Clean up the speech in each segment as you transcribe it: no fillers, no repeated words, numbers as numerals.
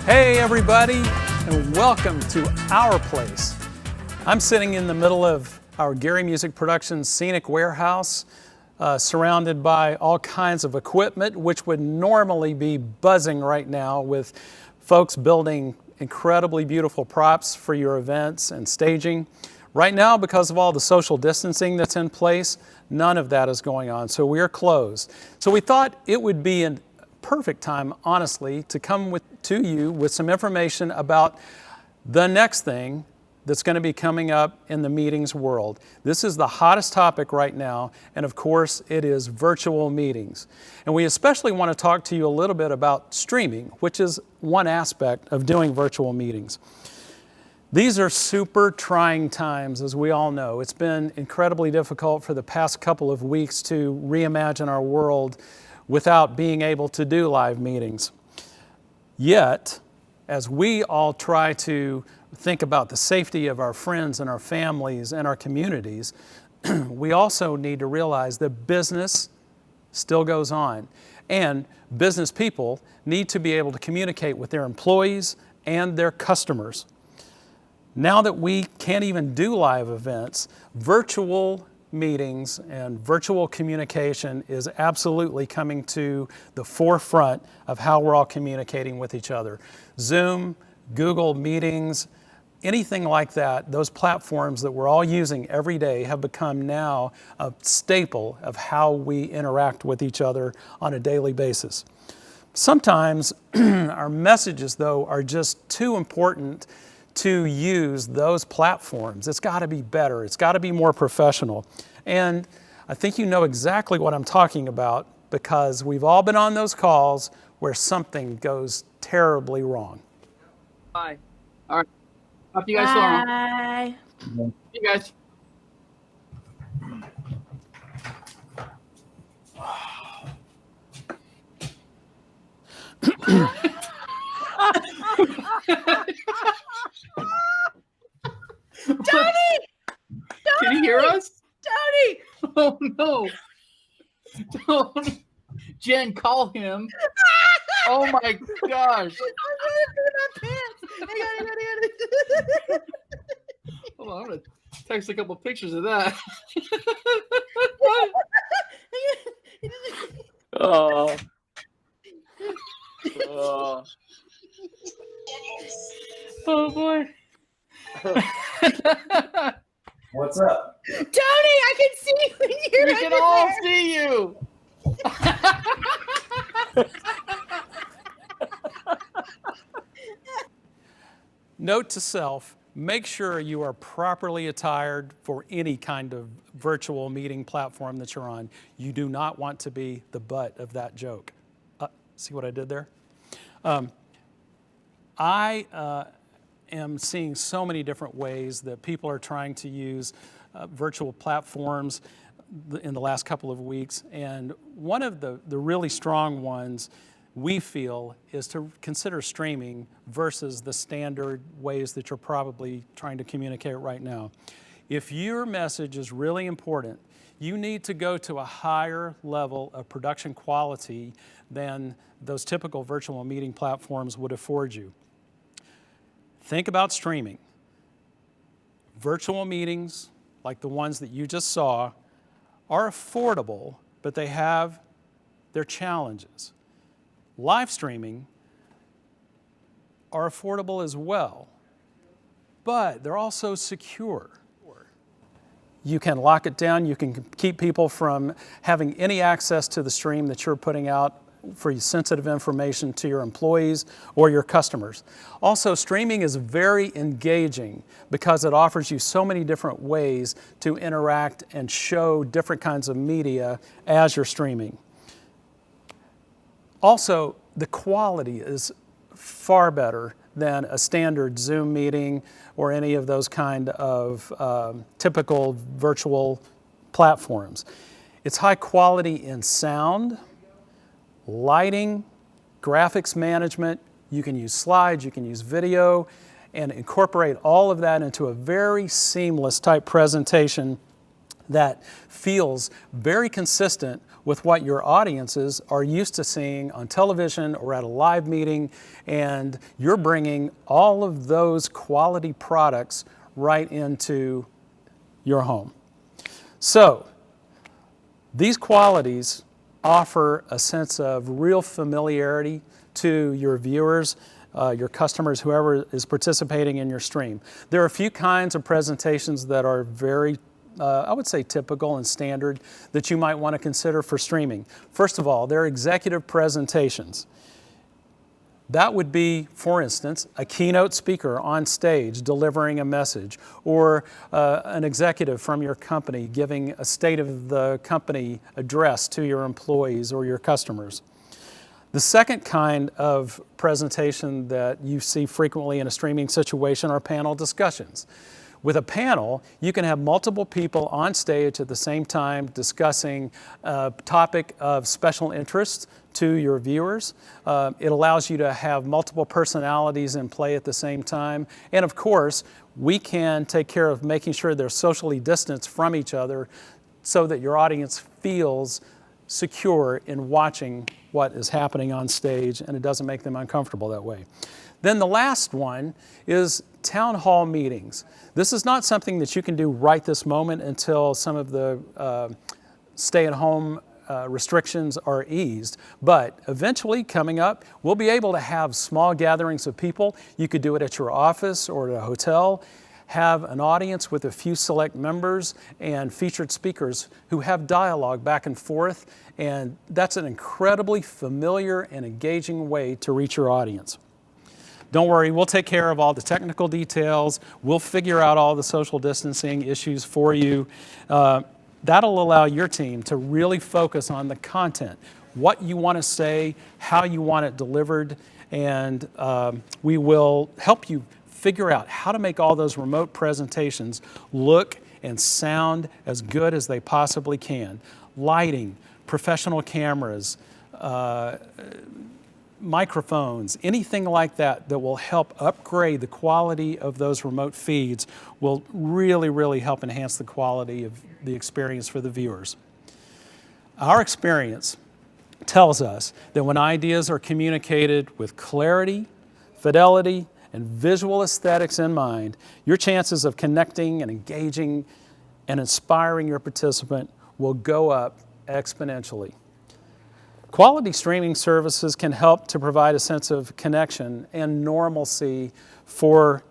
Hey everybody, and welcome to our place. I'm sitting in the middle of our Gary Musick Productions scenic warehouse, surrounded by all kinds of equipment, which would normally be buzzing right now with folks building incredibly beautiful props for your events and staging. Right now, because of all the social distancing that's in place, none of that is going on, so we are closed. So we thought it would be a perfect time, honestly, to come to you with some information about the next thing that's going to be coming up in the meetings world. This is the hottest topic right now, and of course it is virtual meetings. And we especially want to talk to you a little bit about streaming, which is one aspect of doing virtual meetings. These are super trying times, as we all know. It's been incredibly difficult for the past couple of weeks to reimagine our world without being able to do live meetings. Yet, as we all try to think about the safety of our friends and our families and our communities, we also need to realize that business still goes on. And business people need to be able to communicate with their employees and their customers. Now that we can't even do live events, virtual meetings and virtual communication is absolutely coming to the forefront of how we're all communicating with each other. Zoom, Google Meetings, anything like that, those platforms that we're all using every day have become now a staple of how we interact with each other on a daily basis. Sometimes our messages, though, are just too important to use those platforms. It's got to be better. It's got to be more professional. And I think you know exactly what I'm talking about because we've all been on those calls where something goes terribly wrong. Bye. All right. Talk to you guys tomorrow. Bye. See you guys. Tony! Can you hear us? Tony! Oh no! Don't. Jen, call him. Oh my gosh! Hold on, I'm gonna text a couple pictures of that. Oh. Oh. Oh boy. What's up? Tony, I can see you when you're We can all see you. Note to self, make sure you are properly attired for any kind of virtual meeting platform that you're on. You do not want to be the butt of that joke. See what I did there? I am seeing so many different ways that people are trying to use virtual platforms in the last couple of weeks. And one of the really strong ones we feel is to consider streaming versus the standard ways that you're probably trying to communicate right now. If your message is really important, you need to go to a higher level of production quality than those typical virtual meeting platforms would afford you. Think about streaming. Virtual meetings, like the ones that you just saw, are affordable, but they have their challenges. Live streaming are affordable as well, but they're also secure. You can lock it down. You can keep people from having any access to the stream that you're putting out for sensitive information to your employees or your customers. Also, streaming is very engaging because it offers you so many different ways to interact and show different kinds of media as you're streaming. Also, the quality is far better than a standard Zoom meeting or any of those kind of typical virtual platforms. It's high quality in sound, lighting, graphics management. You can use slides, you can use video, and incorporate all of that into a very seamless type presentation that feels very consistent with what your audiences are used to seeing on television or at a live meeting, and you're bringing all of those quality products right into your home. So, these qualities offer a sense of real familiarity to your viewers, your customers, whoever is participating in your stream. There are a few kinds of presentations that are very I would say typical and standard that you might want to consider for streaming. First of all, they're executive presentations. That would be, for instance, a keynote speaker on stage delivering a message, or an executive from your company giving a state of the company address to your employees or your customers. The second kind of presentation that you see frequently in a streaming situation are panel discussions. With a panel, you can have multiple people on stage at the same time discussing a topic of special interest to your viewers. It allows you to have multiple personalities in play at the same time. And of course, we can take care of making sure they're socially distanced from each other so that your audience feels secure in watching what is happening on stage, and it doesn't make them uncomfortable that way. Then the last one is town hall meetings. This is not something that you can do right this moment until some of the stay-at-home restrictions are eased. But eventually, coming up, we'll be able to have small gatherings of people. You could do it at your office or at a hotel. Have an audience with a few select members and featured speakers who have dialogue back and forth. And that's an incredibly familiar and engaging way to reach your audience. Don't worry, we'll take care of all the technical details. We'll figure out all the social distancing issues for you. That'll allow your team to really focus on the content, what you want to say, how you want it delivered, and we will help you figure out how to make all those remote presentations look and sound as good as they possibly can. Lighting, professional cameras, microphones, anything like that that will help upgrade the quality of those remote feeds will really, really help enhance the quality of the experience for the viewers. Our experience tells us that when ideas are communicated with clarity, fidelity, and visual aesthetics in mind, your chances of connecting and engaging and inspiring your participant will go up exponentially. Quality streaming services can help to provide a sense of connection and normalcy for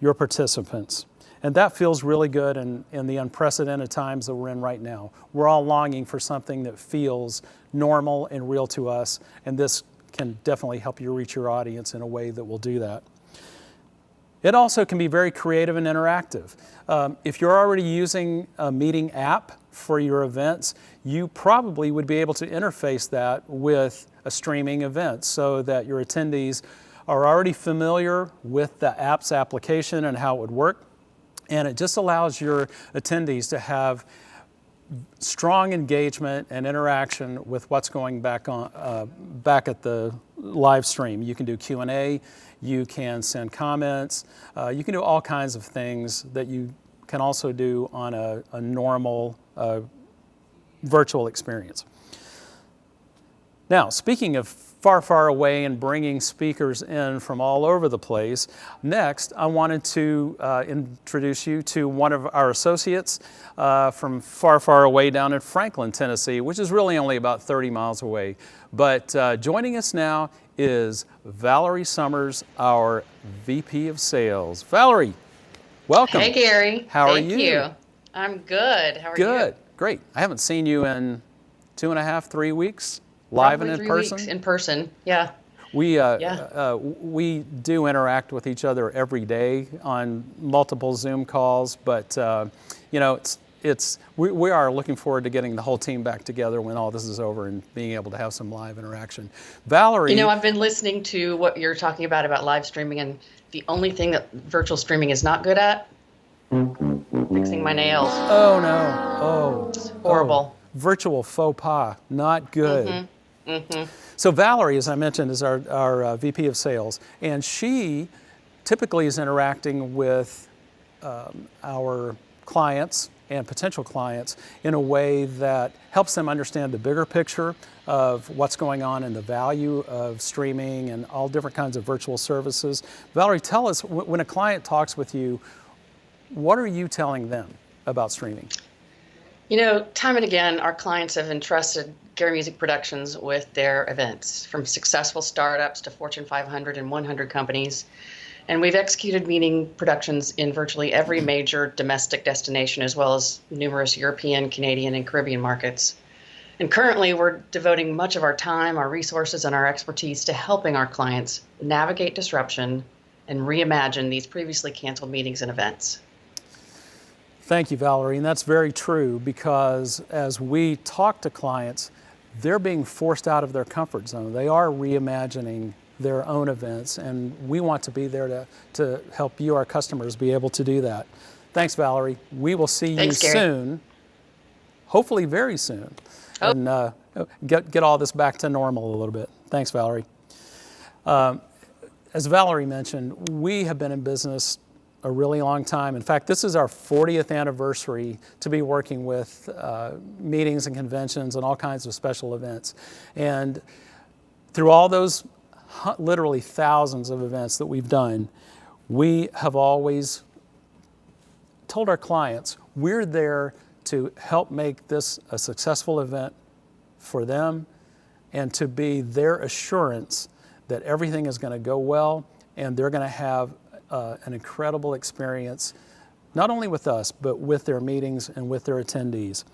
your participants. And that feels really good in the unprecedented times that we're in right now. We're all longing for something that feels normal and real to us, and this can definitely help you reach your audience in a way that will do that. It also can be very creative and interactive. If you're already using a meeting app for your events, you probably would be able to interface that with a streaming event so that your attendees are already familiar with the app's application and how it would work. And it just allows your attendees to have strong engagement and interaction with what's going back at the live stream. You can do Q&A, you can send comments, you can do all kinds of things that you can also do on a normal virtual experience. Now, speaking of far, far away and bringing speakers in from all over the place, next I wanted to introduce you to one of our associates from far, far away down in Franklin, Tennessee, which is really only about 30 miles away. But joining us now is Valerie Summers, our VP of Sales. Valerie, welcome. Hey, Gary. How are you? Thank you. I'm good. How are you? Good, great. I haven't seen you in 2.5, 3 weeks. Live Probably and in 3 person? weeks in person, yeah. We do interact with each other every day on multiple Zoom calls, but you know, we are looking forward to getting the whole team back together when all this is over and being able to have some live interaction. Valerie, You know, I've been listening to what you're talking about live streaming, and the only thing that virtual streaming is not good at, fixing my nails. oh no, oh, It's horrible. virtual faux pas, not good. So Valerie, as I mentioned, is our VP of Sales, and she typically is interacting with our clients and potential clients in a way that helps them understand the bigger picture of what's going on and the value of streaming and all different kinds of virtual services. Valerie, tell us, when a client talks with you, what are you telling them about streaming? You know, time and again, our clients have entrusted Gary Musick Productions with their events, from successful startups to Fortune 500 and 100 companies. And we've executed meeting productions in virtually every major domestic destination, as well as numerous European, Canadian, and Caribbean markets. And currently, we're devoting much of our time, our resources, and our expertise to helping our clients navigate disruption and reimagine these previously canceled meetings and events. Thank you, Valerie, and that's very true, because as we talk to clients, they're being forced out of their comfort zone. They are reimagining their own events, and we want to be there to help you, our customers, be able to do that. Thanks, Valerie. We will see you soon, hopefully very soon, and get all this back to normal a little bit. Thanks, Valerie. As Valerie mentioned, we have been in business a really long time. In fact, this is our 40th anniversary to be working with meetings and conventions and all kinds of special events. And through all those literally thousands of events that we've done, we have always told our clients we're there to help make this a successful event for them and to be their assurance that everything is going to go well and they're going to have an incredible experience, not only with us, but with their meetings and with their attendees.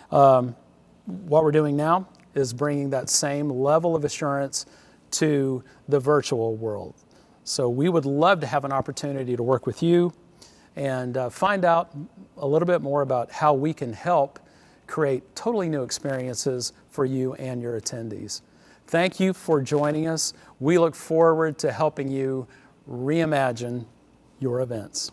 What we're doing now is bringing that same level of assurance to the virtual world. So we would love to have an opportunity to work with you and find out a little bit more about how we can help create totally new experiences for you and your attendees. Thank you for joining us. We look forward to helping you reimagine your events.